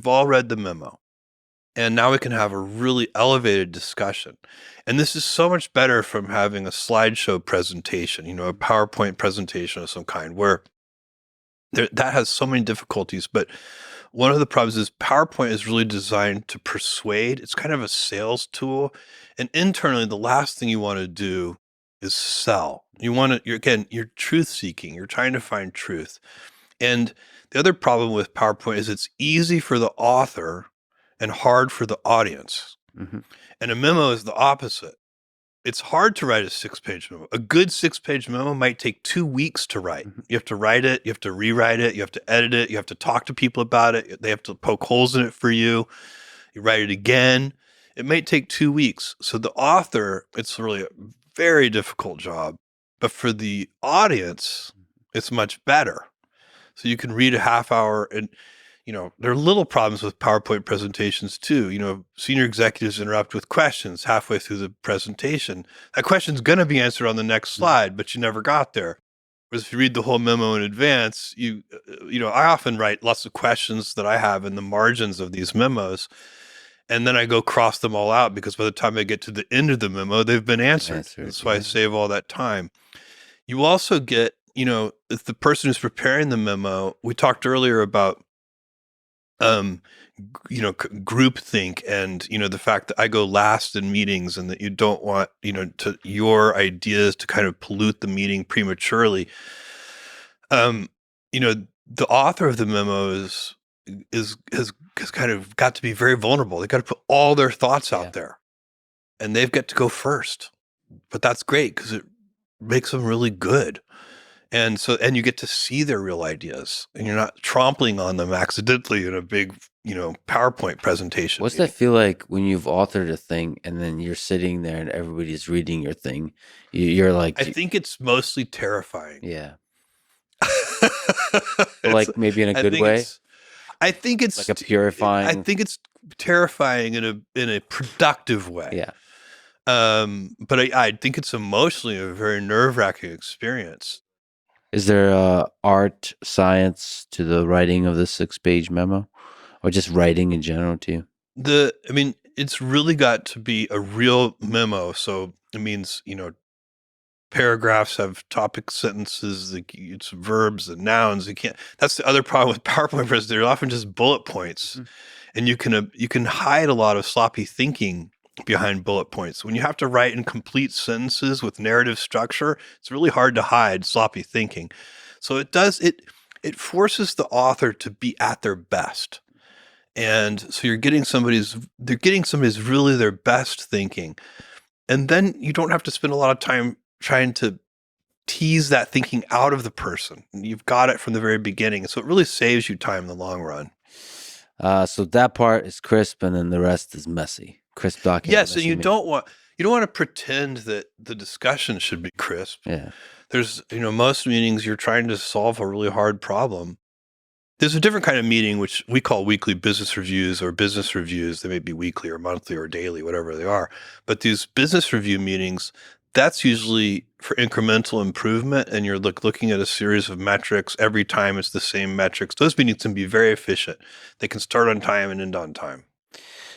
We've all read the memo. And now we can have a really elevated discussion. And this is so much better from having a slideshow presentation, a PowerPoint presentation of some kind, where that has so many difficulties. But one of the problems is PowerPoint is really designed to persuade. It's kind of a sales tool. And internally, the last thing you want to do is sell. You're truth seeking. You're trying to find truth. And the other problem with PowerPoint is it's easy for the author and hard for the audience. Mm-hmm. And a memo is the opposite. It's hard to write a 6-page memo. A good 6-page memo might take 2 weeks to write. Mm-hmm. You have to write it, you have to rewrite it, you have to edit it, you have to talk to people about it. They have to poke holes in it for you. You write it again. It may take 2 weeks. So the author, it's really a very difficult job. But for the audience, it's much better. So you can read a half hour and there are little problems with PowerPoint presentations too. Senior executives interrupt with questions halfway through the presentation. That question's going to be answered on the next slide, but you never got there. Whereas if you read the whole memo in advance, I often write lots of questions that I have in the margins of these memos. And then I go cross them all out because by the time I get to the end of the memo, they've been answered. That's why I save all that time. You also get, if the person who's preparing the memo, we talked earlier about groupthink and, the fact that I go last in meetings and that you don't want, your ideas to kind of pollute the meeting prematurely. The author of the memo has kind of got to be very vulnerable. They got to put all their thoughts out there and they've got to go first, but that's great because it makes them really good. And you get to see their real ideas and you're not trampling on them accidentally in a big, PowerPoint presentation. What's that feel like when you've authored a thing and then you're sitting there and everybody's reading your thing? You're like, I think it's mostly terrifying. Yeah. Like maybe in a good way. I think it's like a purifying. I think it's terrifying in a productive way. Yeah. But I think it's emotionally a very nerve-wracking experience. Is there art, science to the writing of the 6-page memo, or just writing in general to you? It's really got to be a real memo. So it means, paragraphs have topic sentences, it's verbs and nouns. That's the other problem with PowerPoint presentations. They're often just bullet points. Mm-hmm. And you can hide a lot of sloppy thinking behind bullet points. When you have to write in complete sentences with narrative structure, it's really hard to hide sloppy thinking. So it forces the author to be at their best. And so they're getting somebody's really their best thinking. And then you don't have to spend a lot of time trying to tease that thinking out of the person. You've got it from the very beginning. So it really saves you time in the long run. So that part is crisp and then the rest is messy. Crisp document. Yes, and you don't want to pretend that the discussion should be crisp. Yeah. There's, most meetings you're trying to solve a really hard problem. There's a different kind of meeting, which we call weekly business reviews or business reviews. They may be weekly or monthly or daily, whatever they are. But these business review meetings, that's usually for incremental improvement. And you're looking at a series of metrics. Every time it's the same metrics. Those meetings can be very efficient. They can start on time and end on time.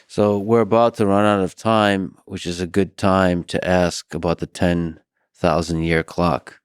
So we're about to run out of time, which is a good time to ask about the 10,000-year clock.